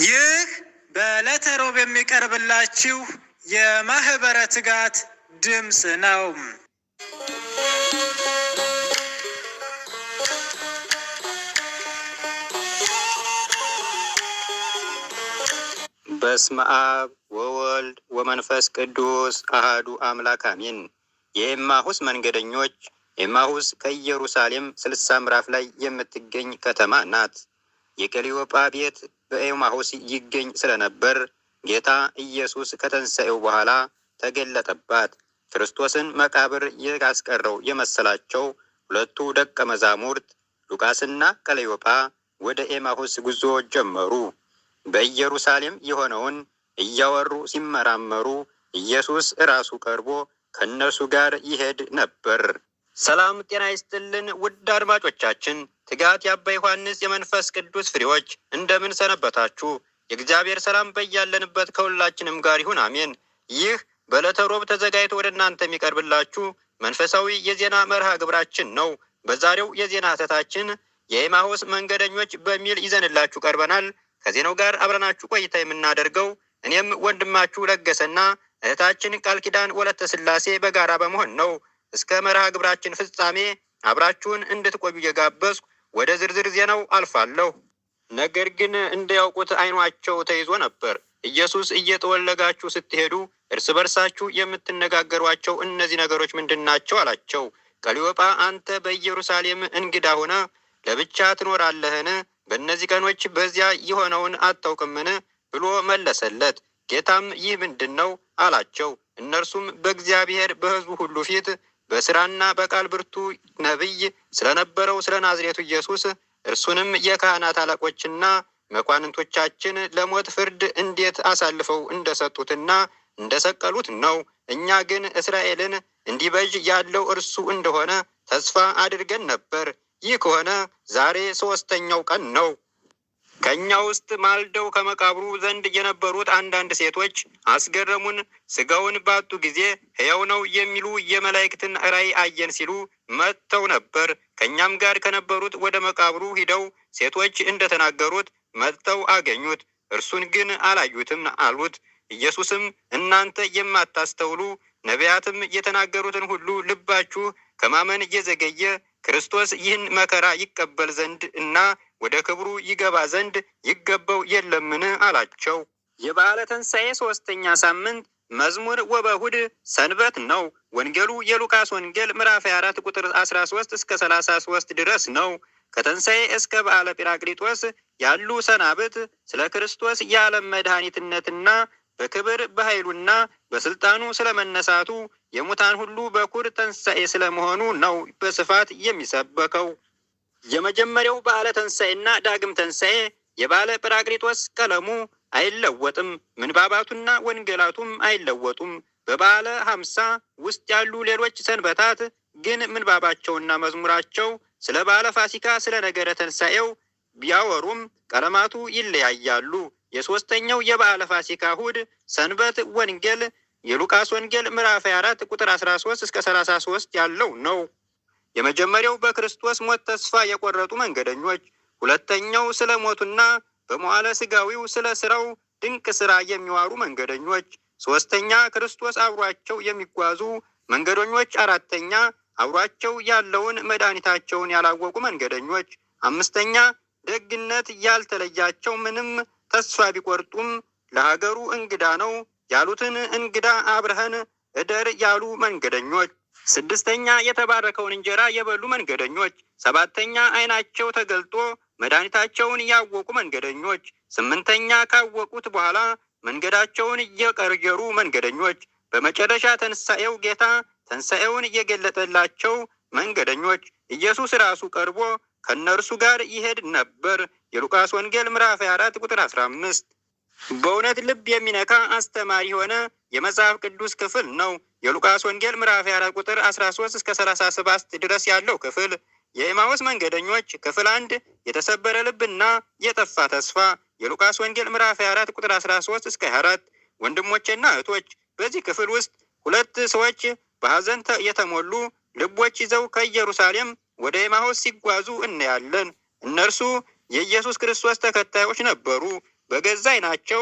ይህ በዕለተ ሮብ የሚቀርብላችሁ የማህበረ ትጋት ድምፅ ነው። በስመ አብ ወወልድ ወመንፈስ ቅዱስ አሐዱ አምላክ አሜን። የኤማሁስ መንገደኞች። ኤማሁስ ከኢየሩሳሌም 60 ምዕራፍ ላይ የምትገኝ ከተማ ናት። የቀሊዮጳ ቤት በኤማሁስ ይገኝ ስለነበር ጌታ ኢየሱስ ከተንሳኤው በኋላ ተገለጠባት። ክርስቶስን መቃብር ያስቀረው የመሰላቸው ሁለቱ ደቀ መዛሙርት ሉቃስና ቀሊዮጳ ወደ ኤማሁስ ጉዞ ጀመሩ። በኢየሩሳሌም የሆነውን እያወሩ ሲመራመሩ ኢየሱስ ራሱ ቀርቦ ከእነርሱ ጋር ይሄድ ነበር። ሰላም ጤና ይስጥልን ውድ አድማጮቻችን፣ ትጋት የአባ ዮሐንስ የመንፈስ ቅዱስ ፍሬዎች እንደምን ሰነበታችሁ? የእግዚአብሔር ሰላም በያለንበት ከሁላችንም ጋር ይሁን አሜን። ይህ በዕለተ ሮብ ተዘጋጅቶ ወደ እናንተ የሚቀርብላችሁ መንፈሳዊ የዜና መርሃ ግብራችን ነው። በዛሬው የዜና ሀተታችን የኤማሁስ መንገደኞች በሚል ይዘንላችሁ ቀርበናል። ከዜናው ጋር አብረናችሁ ቆይታ የምናደርገው እኔም ወንድማችሁ ለገሰና እህታችን ቃል ኪዳን ወለተ ስላሴ በጋራ በመሆን ነው። እስከ መርሃ ግብራችን ፍጻሜ አብራችሁን እንድትቆዩ እየጋበዝኩ ወደ ዝርዝር ዜናው አልፋለሁ። ነገር ግን እንዳያውቁት ዓይናቸው ተይዞ ነበር። ኢየሱስ እየተወለጋችሁ ስትሄዱ እርስ በርሳችሁ የምትነጋገሯቸው እነዚህ ነገሮች ምንድናቸው? አላቸው። ቀሊዮጳ አንተ በኢየሩሳሌም እንግዳ ሆነ ለብቻ ትኖራለህን? በእነዚህ ቀኖች በዚያ የሆነውን አታውቅምን? ብሎ መለሰለት። ጌታም ይህ ምንድን ነው? አላቸው። እነርሱም በእግዚአብሔር በሕዝቡ ሁሉ ፊት በስራና በቃል ብርቱ ነቢይ ስለነበረው ስለ ናዝሬቱ ኢየሱስ እርሱንም የካህናት አለቆችና መኳንንቶቻችን ለሞት ፍርድ እንዴት አሳልፈው እንደሰጡትና እንደሰቀሉት ነው። እኛ ግን እስራኤልን እንዲበጅ ያለው እርሱ እንደሆነ ተስፋ አድርገን ነበር። ይህ ከሆነ ዛሬ 3ኛው ቀን ነው። ከእኛ ውስጥ ማልደው ከመቃብሩ ዘንድ የነበሩት አንዳንድ ሴቶች አስገረሙን። ስጋውን ባጡ ጊዜ ሕያው ነው የሚሉ የመላእክትን ራእይ አየን ሲሉ መጥተው ነበር። ከእኛም ጋር ከነበሩት ወደ መቃብሩ ሂደው ሴቶች እንደተናገሩት መጥተው አገኙት፣ እርሱን ግን አላዩትም አሉት። ኢየሱስም እናንተ የማታስተውሉ ነቢያትም የተናገሩትን ሁሉ ልባችሁ ከማመን እየዘገየ ክርስቶስ ይህን መከራ ይቀበል ዘንድ እና ወደ ክብሩ ይገባ ዘንድ ይገባው የለምን? አላቸው። የበዓለ ትንሣኤ 3ኛ ሳምንት መዝሙር ወበእሑድ ሰንበት ነው። ወንጌሉ የሉቃስ ወንጌል ምዕራፍ 24 ቁጥር 13 እስከ 33 ድረስ ነው። ከትንሣኤ እስከ በዓለ ጲራቅሊጦስ ያሉ ሰናብት ስለ ክርስቶስ የዓለም መድኃኒትነትና በክብር በኃይሉና በስልጣኑ ስለመነሳቱ የሙታን ሁሉ በኩር ትንሣኤ ስለመሆኑ ነው በስፋት የሚሰበከው። የመጀመሪያው በዓለ ትንሣኤና ዳግም ትንሣኤ የበዓለ ጲራቅሊጦስ ቀለሙ አይለወጥም፣ ምንባባቱና ወንጌላቱም አይለወጡም። በበዓለ 50 ውስጥ ያሉ ሌሎች ሰንበታት ግን ምንባባቸውና መዝሙራቸው ስለ በዓለ ፋሲካ ስለ ነገረ ትንሣኤው ቢያወሩም ቀለማቱ ይለያያሉ። የሶስተኛው የበዓለ ፋሲካ እሑድ ሰንበት ወንጌል የሉቃስ ወንጌል ምዕራፍ 24 ቁጥር 13 እስከ 33 ያለው ነው። የመጀመሪያው በክርስቶስ ሞት ተስፋ የቆረጡ መንገደኞች፣ ሁለተኛው ስለ ሞቱና በመዋዕለ ሥጋዊው ስለ ስራው ድንቅ ስራ የሚዋሩ መንገደኞች፣ ሶስተኛ ክርስቶስ አብሯቸው የሚጓዙ መንገደኞች፣ አራተኛ አብሯቸው ያለውን መድኃኒታቸውን ያላወቁ መንገደኞች፣ አምስተኛ ደግነት ያልተለያቸው ምንም ተስፋ ቢቆርጡም ለሀገሩ እንግዳ ነው ያሉትን እንግዳ አብረህን እደር ያሉ መንገደኞች፣ ስድስተኛ የተባረከውን እንጀራ የበሉ መንገደኞች፣ ሰባተኛ ዓይናቸው ተገልጦ መድኃኒታቸውን ያወቁ መንገደኞች፣ ስምንተኛ ካወቁት በኋላ መንገዳቸውን እየቀየሩ መንገደኞች፣ በመጨረሻ ትንሣኤው ጌታ ትንሣኤውን እየገለጠላቸው መንገደኞች። ኢየሱስ ራሱ ቀርቦ ከእነርሱ ጋር ይሄድ ነበር። የሉቃስ ወንጌል ምዕራፍ 24 ቁጥር 15። በእውነት ልብ የሚነካ አስተማሪ የሆነ የመጽሐፍ ቅዱስ ክፍል ነው። የሉቃስ ወንጌል ምዕራፍ 24 ቁጥር 13 እስከ 37 ድረስ ያለው ክፍል የኤማሁስ መንገደኞች ክፍል 1 የተሰበረ ልብና የጠፋ ተስፋ፣ የሉቃስ ወንጌል ምዕራፍ 24 ቁጥር 13 እስከ 24። ወንድሞቼና እህቶች በዚህ ክፍል ውስጥ ሁለት ሰዎች በሐዘን የተሞሉ ልቦች ይዘው ከኢየሩሳሌም ወደ ኤማሁስ ሲጓዙ እናያለን። እነርሱ የኢየሱስ ክርስቶስ ተከታዮች ነበሩ። በገዛ ዓይናቸው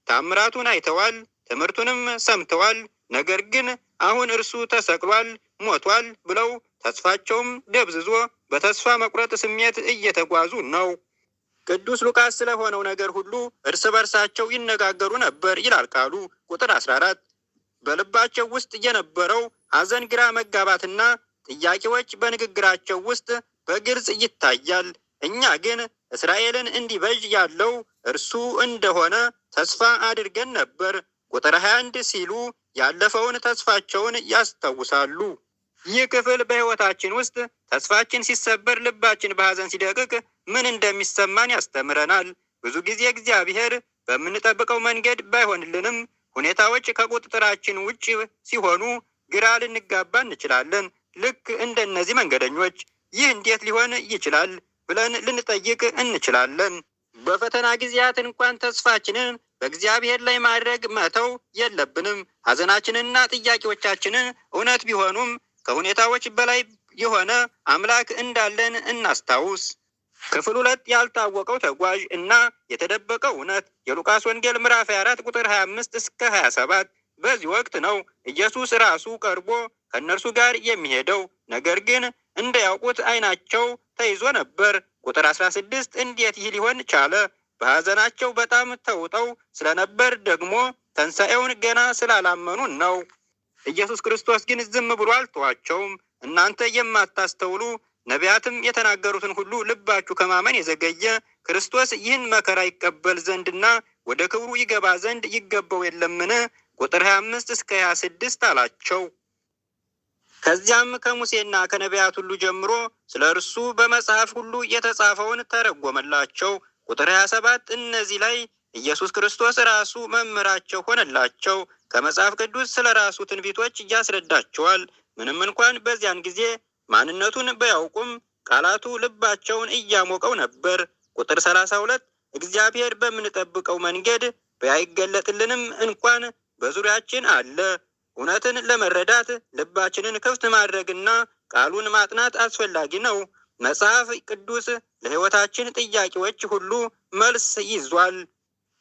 ታምራቱን አይተዋል፣ ትምህርቱንም ሰምተዋል። ነገር ግን አሁን እርሱ ተሰቅሏል፣ ሞቷል ብለው ተስፋቸውም ደብዝዞ በተስፋ መቁረጥ ስሜት እየተጓዙ ነው። ቅዱስ ሉቃስ ስለሆነው ነገር ሁሉ እርስ በርሳቸው ይነጋገሩ ነበር ይላል ቃሉ። ቁጥር 14 በልባቸው ውስጥ የነበረው ሐዘን፣ ግራ መጋባትና ጥያቄዎች በንግግራቸው ውስጥ በግልጽ ይታያል። እኛ ግን እስራኤልን እንዲቤዥ ያለው እርሱ እንደሆነ ተስፋ አድርገን ነበር። ቁጥር 21 ሲሉ ያለፈውን ተስፋቸውን ያስታውሳሉ። ይህ ክፍል በሕይወታችን ውስጥ ተስፋችን ሲሰበር፣ ልባችን በሐዘን ሲደቅቅ ምን እንደሚሰማን ያስተምረናል። ብዙ ጊዜ እግዚአብሔር በምንጠብቀው መንገድ ባይሆንልንም ሁኔታዎች ከቁጥጥራችን ውጭ ሲሆኑ ግራ ልንጋባ እንችላለን። ልክ እንደነዚህ መንገደኞች ይህ እንዴት ሊሆን ይችላል ብለን ልንጠይቅ እንችላለን። በፈተና ጊዜያት እንኳን ተስፋችንን በእግዚአብሔር ላይ ማድረግ መተው የለብንም። ሐዘናችንና ጥያቄዎቻችንን እውነት ቢሆኑም ከሁኔታዎች በላይ የሆነ አምላክ እንዳለን እናስታውስ። ክፍል 2 ያልታወቀው ተጓዥ እና የተደበቀው እውነት የሉቃስ ወንጌል ምዕራፍ 24 ቁጥር 25 እስከ 27። በዚህ ወቅት ነው ኢየሱስ ራሱ ቀርቦ ከእነርሱ ጋር የሚሄደው። ነገር ግን እንዳያውቁት ዓይናቸው ተይዞ ነበር። ቁጥር 16 እንዴት ይህ ሊሆን ቻለ? በሐዘናቸው በጣም ተውጠው ስለነበር ደግሞ ትንሣኤውን ገና ስላላመኑ ነው። ኢየሱስ ክርስቶስ ግን ዝም ብሎ አልተዋቸውም። እናንተ የማታስተውሉ ነቢያትም የተናገሩትን ሁሉ ልባችሁ ከማመን የዘገየ ክርስቶስ ይህን መከራ ይቀበል ዘንድና ወደ ክብሩ ይገባ ዘንድ ይገባው የለምን? ቁጥር 25 እስከ 26 አላቸው። ከዚያም ከሙሴና ከነቢያት ሁሉ ጀምሮ ስለ እርሱ በመጽሐፍ ሁሉ የተጻፈውን ተረጎመላቸው። ቁጥር 27 እነዚህ ላይ ኢየሱስ ክርስቶስ ራሱ መምህራቸው ሆነላቸው። ከመጽሐፍ ቅዱስ ስለ ራሱ ትንቢቶች እያስረዳቸዋል። ምንም እንኳን በዚያን ጊዜ ማንነቱን ባያውቁም ቃላቱ ልባቸውን እያሞቀው ነበር። ቁጥር 32 እግዚአብሔር በምንጠብቀው መንገድ ባይገለጥልንም እንኳን በዙሪያችን አለ። እውነትን ለመረዳት ልባችንን ክፍት ማድረግና ቃሉን ማጥናት አስፈላጊ ነው። መጽሐፍ ቅዱስ ለሕይወታችን ጥያቄዎች ሁሉ መልስ ይዟል።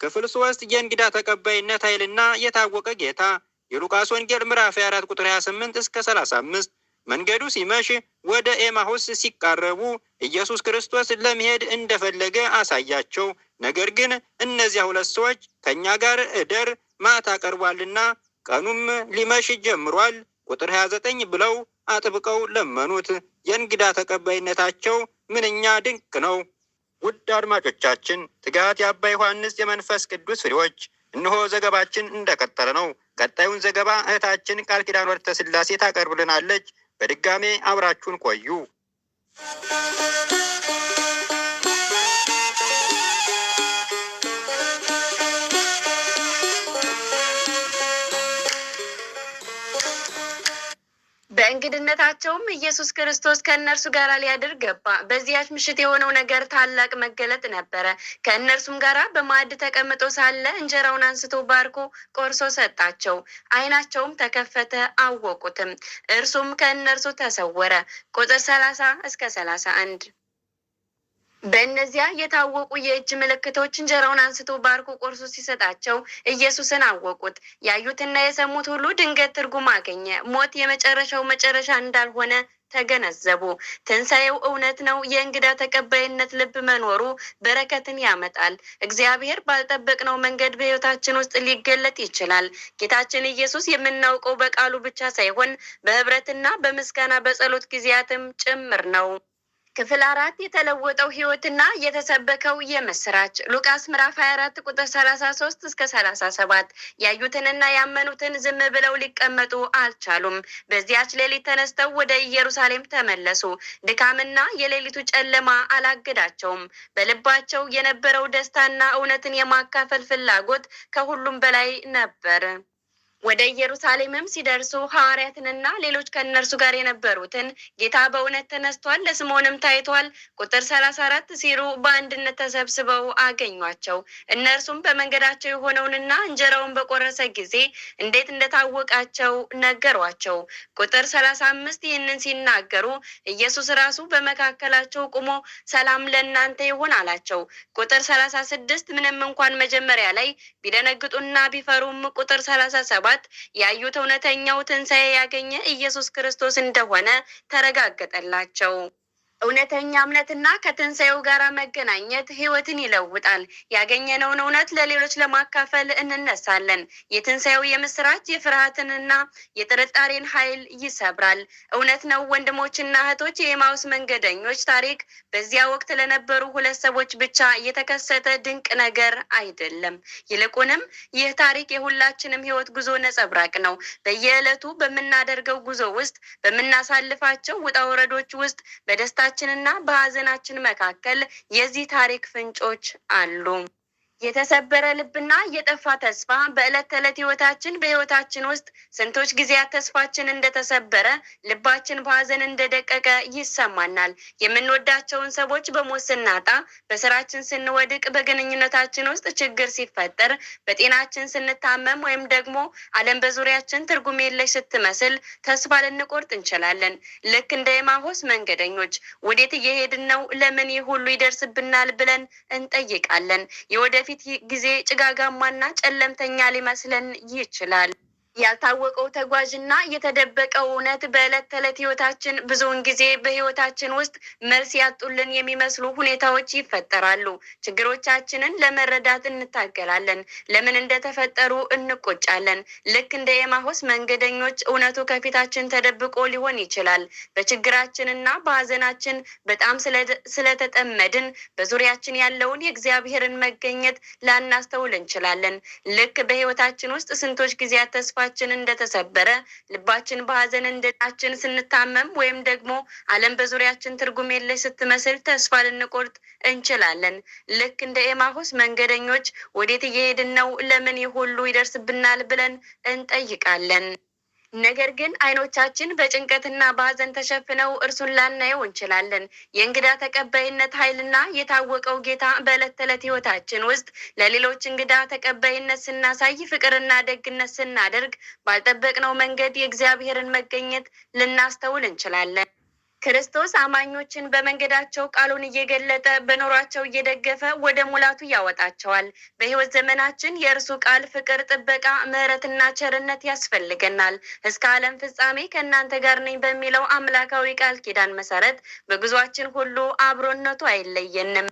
ክፍል 3 የእንግዳ ተቀባይነት ኃይልና የታወቀ ጌታ የሉቃስ ወንጌል ምዕራፍ 24 ቁጥር 28 እስከ 35። መንገዱ ሲመሽ ወደ ኤማሁስ ሲቃረቡ ኢየሱስ ክርስቶስ ለመሄድ እንደፈለገ አሳያቸው። ነገር ግን እነዚያ ሁለት ሰዎች ከእኛ ጋር እደር፣ ማታ ቀርቧልና ቀኑም ሊመሽ ጀምሯል፣ ቁጥር 29 ብለው አጥብቀው ለመኑት። የእንግዳ ተቀባይነታቸው ምንኛ ድንቅ ነው! ውድ አድማጮቻችን፣ ትጋት የአባ ዮሐንስ የመንፈስ ቅዱስ ፍሬዎች። እነሆ ዘገባችን እንደቀጠለ ነው። ቀጣዩን ዘገባ እህታችን ቃል ኪዳን ወልደ ስላሴ ታቀርብልናለች። በድጋሜ አብራችሁን ቆዩ። በእንግድነታቸውም ኢየሱስ ክርስቶስ ከእነርሱ ጋር ሊያድር ገባ። በዚያች ምሽት የሆነው ነገር ታላቅ መገለጥ ነበረ። ከእነርሱም ጋር በማዕድ ተቀምጦ ሳለ እንጀራውን አንስቶ ባርኮ ቆርሶ ሰጣቸው። ዓይናቸውም ተከፈተ፣ አወቁትም። እርሱም ከእነርሱ ተሰወረ። ቁጥር 30 እስከ 31። በእነዚያ የታወቁ የእጅ ምልክቶች እንጀራውን አንስቶ ባርኮ ቆርሶ ሲሰጣቸው ኢየሱስን አወቁት። ያዩትና የሰሙት ሁሉ ድንገት ትርጉም አገኘ። ሞት የመጨረሻው መጨረሻ እንዳልሆነ ተገነዘቡ። ትንሣኤው እውነት ነው። የእንግዳ ተቀባይነት ልብ መኖሩ በረከትን ያመጣል። እግዚአብሔር ባልጠበቅነው መንገድ በሕይወታችን ውስጥ ሊገለጥ ይችላል። ጌታችን ኢየሱስ የምናውቀው በቃሉ ብቻ ሳይሆን በህብረትና በምስጋና በጸሎት ጊዜያትም ጭምር ነው። ክፍል 4 የተለወጠው ሕይወትና የተሰበከው የምስራች። ሉቃስ ምዕራፍ 24 ቁጥር 33 እስከ 37። ያዩትንና ያመኑትን ዝም ብለው ሊቀመጡ አልቻሉም። በዚያች ሌሊት ተነስተው ወደ ኢየሩሳሌም ተመለሱ። ድካምና የሌሊቱ ጨለማ አላገዳቸውም። በልባቸው የነበረው ደስታና እውነትን የማካፈል ፍላጎት ከሁሉም በላይ ነበር። ወደ ኢየሩሳሌምም ሲደርሱ ሐዋርያትንና ሌሎች ከእነርሱ ጋር የነበሩትን ጌታ በእውነት ተነስቷል፣ ለስምዖንም ታይቷል፣ ቁጥር 34 ሲሉ በአንድነት ተሰብስበው አገኟቸው። እነርሱም በመንገዳቸው የሆነውንና እንጀራውን በቆረሰ ጊዜ እንዴት እንደታወቃቸው ነገሯቸው። ቁጥር 35 ይህንን ሲናገሩ ኢየሱስ ራሱ በመካከላቸው ቆሞ ሰላም ለእናንተ ይሁን አላቸው። ቁጥር 36 ምንም እንኳን መጀመሪያ ላይ ቢደነግጡና ቢፈሩም ቁጥር 37 ያዩት እውነተኛው ትንሣኤ ያገኘ ኢየሱስ ክርስቶስ እንደሆነ ተረጋገጠላቸው። እውነተኛ እምነትና ከትንሣኤው ጋር መገናኘት ሕይወትን ይለውጣል። ያገኘነውን እውነት ለሌሎች ለማካፈል እንነሳለን። የትንሣኤው የምስራች የፍርሃትንና የጥርጣሬን ኃይል ይሰብራል። እውነት ነው ወንድሞችና እህቶች፣ የኤማውስ መንገደኞች ታሪክ በዚያ ወቅት ለነበሩ ሁለት ሰዎች ብቻ የተከሰተ ድንቅ ነገር አይደለም። ይልቁንም ይህ ታሪክ የሁላችንም ሕይወት ጉዞ ነጸብራቅ ነው። በየዕለቱ በምናደርገው ጉዞ ውስጥ፣ በምናሳልፋቸው ውጣ ውረዶች ውስጥ፣ በደስታ ችንና በሐዘናችን መካከል የዚህ ታሪክ ፍንጮች አሉ። የተሰበረ ልብና የጠፋ ተስፋ በዕለት ተዕለት በሕይወታችን ውስጥ ስንቶች ጊዜያት ተስፋችን እንደተሰበረ፣ ልባችን በሐዘን እንደደቀቀ ይሰማናል። የምንወዳቸውን ሰዎች በሞት ስናጣ፣ በስራችን ስንወድቅ፣ በግንኙነታችን ውስጥ ችግር ሲፈጠር፣ በጤናችን ስንታመም ወይም ደግሞ ዓለም በዙሪያችን ትርጉም የለሽ ስትመስል ተስፋ ልንቆርጥ እንችላለን። ልክ እንደ ኤማሁስ መንገደኞች ወዴት እየሄድን ነው? ለምን ይህ ሁሉ ይደርስብናል? ብለን እንጠይቃለን። የወደፊት ጊዜ ጭጋጋማና ጨለምተኛ ሊመስለን ይችላል። ያልታወቀው ተጓዥና የተደበቀው እውነት በዕለት ተዕለት ሕይወታችን ብዙውን ጊዜ በሕይወታችን ውስጥ መልስ ያጡልን የሚመስሉ ሁኔታዎች ይፈጠራሉ። ችግሮቻችንን ለመረዳት እንታገላለን። ለምን እንደተፈጠሩ እንቆጫለን። ልክ እንደ ኤማሁስ መንገደኞች እውነቱ ከፊታችን ተደብቆ ሊሆን ይችላል። በችግራችንና በሐዘናችን በጣም ስለተጠመድን በዙሪያችን ያለውን የእግዚአብሔርን መገኘት ላናስተውል እንችላለን። ልክ በሕይወታችን ውስጥ ስንቶች ጊዜያት ተስፋችን እንደተሰበረ፣ ልባችን በሐዘን እንደናችን ስንታመም ወይም ደግሞ ዓለም በዙሪያችን ትርጉም የለሽ ስትመስል ተስፋ ልንቆርጥ እንችላለን። ልክ እንደ ኤማሁስ መንገደኞች ወዴት እየሄድን ነው? ለምን ይህ ሁሉ ይደርስብናል? ብለን እንጠይቃለን። ነገር ግን አይኖቻችን በጭንቀትና በሐዘን ተሸፍነው እርሱን ላናየው እንችላለን። የእንግዳ ተቀባይነት ኃይልና የታወቀው ጌታ በዕለት ተዕለት ሕይወታችን ውስጥ ለሌሎች እንግዳ ተቀባይነት ስናሳይ፣ ፍቅርና ደግነት ስናደርግ፣ ባልጠበቅነው መንገድ የእግዚአብሔርን መገኘት ልናስተውል እንችላለን። ክርስቶስ አማኞችን በመንገዳቸው ቃሉን እየገለጠ በኖሯቸው እየደገፈ ወደ ሙላቱ ያወጣቸዋል። በሕይወት ዘመናችን የእርሱ ቃል፣ ፍቅር፣ ጥበቃ፣ ምሕረትና ቸርነት ያስፈልገናል። እስከ ዓለም ፍጻሜ ከእናንተ ጋር ነኝ በሚለው አምላካዊ ቃል ኪዳን መሰረት በጉዟችን ሁሉ አብሮነቱ አይለየንም።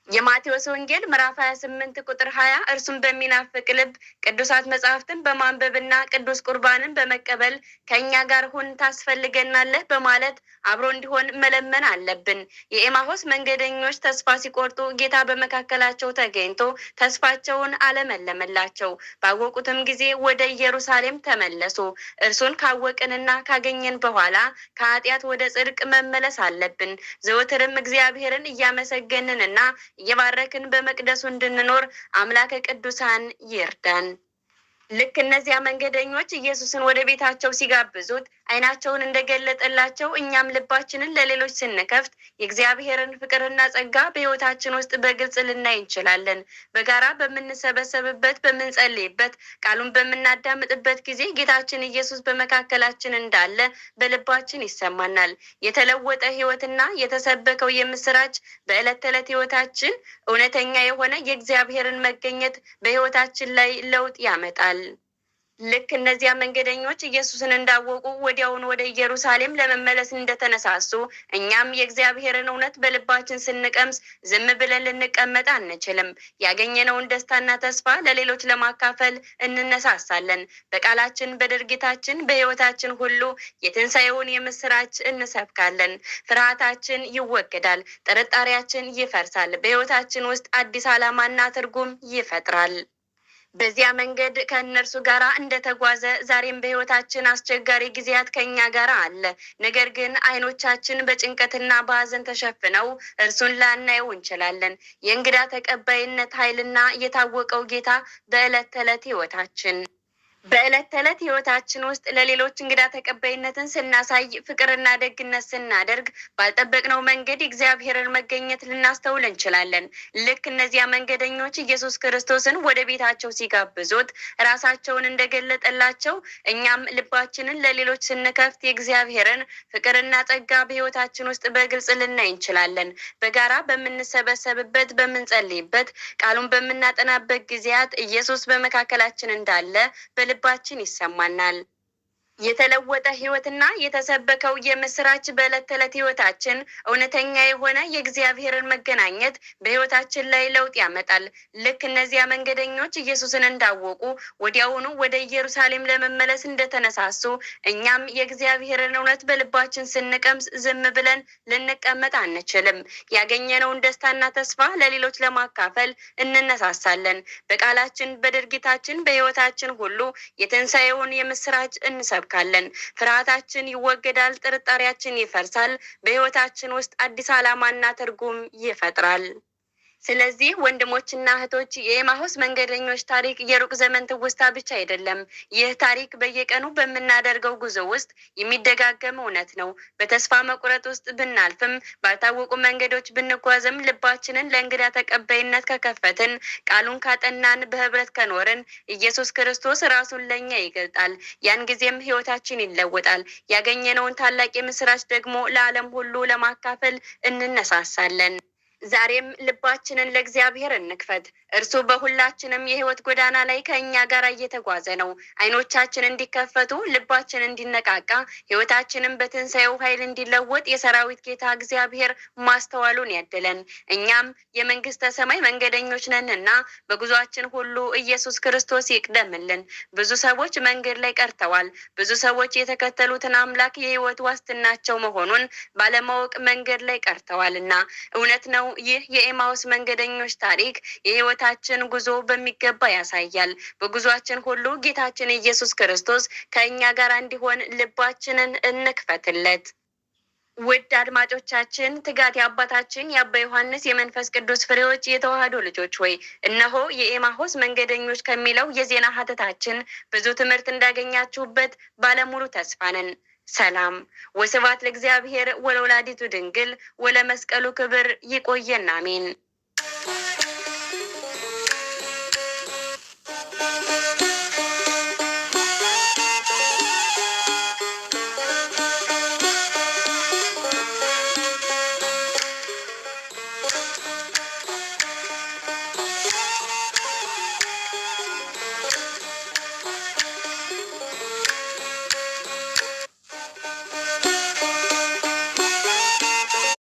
የማቴዎስ ወንጌል ምዕራፍ 28 ቁጥር 20 እርሱም በሚናፍቅ ልብ ቅዱሳት መጻሕፍትን በማንበብና ቅዱስ ቁርባንን በመቀበል ከእኛ ጋር ሁን ታስፈልገናለህ በማለት አብሮ እንዲሆን መለመን አለብን። የኤማሁስ መንገደኞች ተስፋ ሲቆርጡ ጌታ በመካከላቸው ተገኝቶ ተስፋቸውን አለመለመላቸው። ባወቁትም ጊዜ ወደ ኢየሩሳሌም ተመለሱ። እርሱን ካወቅንና ካገኘን በኋላ ከኃጢአት ወደ ጽድቅ መመለስ አለብን። ዘወትርም እግዚአብሔርን እያመሰገንንና እየባረክን በመቅደሱ እንድንኖር አምላከ ቅዱሳን ይርዳን። ልክ እነዚያ መንገደኞች ኢየሱስን ወደ ቤታቸው ሲጋብዙት ዓይናቸውን እንደገለጠላቸው እኛም ልባችንን ለሌሎች ስንከፍት የእግዚአብሔርን ፍቅርና ጸጋ በሕይወታችን ውስጥ በግልጽ ልናይ እንችላለን። በጋራ በምንሰበሰብበት፣ በምንጸልይበት፣ ቃሉን በምናዳምጥበት ጊዜ ጌታችን ኢየሱስ በመካከላችን እንዳለ በልባችን ይሰማናል። የተለወጠ ሕይወትና የተሰበከው የምስራች በዕለት ተዕለት ሕይወታችን እውነተኛ የሆነ የእግዚአብሔርን መገኘት በሕይወታችን ላይ ለውጥ ያመጣል። ልክ እነዚያ መንገደኞች ኢየሱስን እንዳወቁ ወዲያውን ወደ ኢየሩሳሌም ለመመለስ እንደተነሳሱ እኛም የእግዚአብሔርን እውነት በልባችን ስንቀምስ ዝም ብለን ልንቀመጥ አንችልም። ያገኘነውን ደስታና ተስፋ ለሌሎች ለማካፈል እንነሳሳለን። በቃላችን፣ በድርጊታችን፣ በሕይወታችን ሁሉ የትንሣኤውን የምስራች እንሰብካለን። ፍርሃታችን ይወገዳል፣ ጥርጣሬያችን ይፈርሳል፣ በሕይወታችን ውስጥ አዲስ ዓላማና ትርጉም ይፈጥራል። በዚያ መንገድ ከእነርሱ ጋር እንደተጓዘ ዛሬም በሕይወታችን አስቸጋሪ ጊዜያት ከእኛ ጋር አለ። ነገር ግን ዓይኖቻችን በጭንቀትና በሐዘን ተሸፍነው እርሱን ላናየው እንችላለን። የእንግዳ ተቀባይነት ኃይልና የታወቀው ጌታ በዕለት ተዕለት ሕይወታችን በዕለት ተዕለት ህይወታችን ውስጥ ለሌሎች እንግዳ ተቀባይነትን ስናሳይ፣ ፍቅርና ደግነት ስናደርግ፣ ባልጠበቅነው መንገድ እግዚአብሔርን መገኘት ልናስተውል እንችላለን። ልክ እነዚያ መንገደኞች ኢየሱስ ክርስቶስን ወደ ቤታቸው ሲጋብዙት ራሳቸውን እንደገለጠላቸው እኛም ልባችንን ለሌሎች ስንከፍት የእግዚአብሔርን ፍቅርና ጸጋ በህይወታችን ውስጥ በግልጽ ልናይ እንችላለን። በጋራ በምንሰበሰብበት፣ በምንጸልይበት፣ ቃሉን በምናጠናበት ጊዜያት ኢየሱስ በመካከላችን እንዳለ ልባችን ይሰማናል። የተለወጠ ህይወትና የተሰበከው የምስራች በዕለት ተዕለት ህይወታችን እውነተኛ የሆነ የእግዚአብሔርን መገናኘት በህይወታችን ላይ ለውጥ ያመጣል። ልክ እነዚያ መንገደኞች ኢየሱስን እንዳወቁ ወዲያውኑ ወደ ኢየሩሳሌም ለመመለስ እንደተነሳሱ እኛም የእግዚአብሔርን እውነት በልባችን ስንቀምስ ዝም ብለን ልንቀመጥ አንችልም። ያገኘነውን ደስታና ተስፋ ለሌሎች ለማካፈል እንነሳሳለን። በቃላችን፣ በድርጊታችን፣ በህይወታችን ሁሉ የትንሣኤውን የምስራች እንሰብካለን። ፍርሃታችን ይወገዳል፣ ጥርጣሬያችን ይፈርሳል፣ በህይወታችን ውስጥ አዲስ ዓላማና ትርጉም ይፈጥራል። ስለዚህ ወንድሞችና እህቶች የኤማሁስ መንገደኞች ታሪክ የሩቅ ዘመን ትውስታ ብቻ አይደለም። ይህ ታሪክ በየቀኑ በምናደርገው ጉዞ ውስጥ የሚደጋገም እውነት ነው። በተስፋ መቁረጥ ውስጥ ብናልፍም፣ ባልታወቁ መንገዶች ብንጓዝም፣ ልባችንን ለእንግዳ ተቀባይነት ከከፈትን፣ ቃሉን ካጠናን፣ በህብረት ከኖርን ኢየሱስ ክርስቶስ ራሱን ለእኛ ይገልጣል። ያን ጊዜም ህይወታችን ይለወጣል። ያገኘነውን ታላቅ የምስራች ደግሞ ለዓለም ሁሉ ለማካፈል እንነሳሳለን። ዛሬም ልባችንን ለእግዚአብሔር እንክፈት። እርሱ በሁላችንም የህይወት ጎዳና ላይ ከእኛ ጋር እየተጓዘ ነው። አይኖቻችን እንዲከፈቱ፣ ልባችን እንዲነቃቃ፣ ህይወታችንን በትንሣኤው ኃይል እንዲለወጥ የሰራዊት ጌታ እግዚአብሔር ማስተዋሉን ያድለን። እኛም የመንግስተ ሰማይ መንገደኞች ነንና በጉዟችን ሁሉ ኢየሱስ ክርስቶስ ይቅደምልን። ብዙ ሰዎች መንገድ ላይ ቀርተዋል። ብዙ ሰዎች የተከተሉትን አምላክ የህይወት ዋስትናቸው መሆኑን ባለማወቅ መንገድ ላይ ቀርተዋልና እውነት ነው። ይህ የኤማሁስ መንገደኞች ታሪክ የህይወታችን ጉዞ በሚገባ ያሳያል። በጉዟችን ሁሉ ጌታችን ኢየሱስ ክርስቶስ ከእኛ ጋር እንዲሆን ልባችንን እንክፈትለት። ውድ አድማጮቻችን፣ ትጋት የአባታችን የአባ ዮሐንስ የመንፈስ ቅዱስ ፍሬዎች የተዋህዶ ልጆች ሆይ፣ እነሆ የኤማሁስ መንገደኞች ከሚለው የዜና ሀተታችን ብዙ ትምህርት እንዳገኛችሁበት ባለሙሉ ተስፋ ነን። ሰላም ወስብሐት ለእግዚአብሔር ወለወላዲቱ ድንግል ወለመስቀሉ ክብር። ይቆየን። አሜን።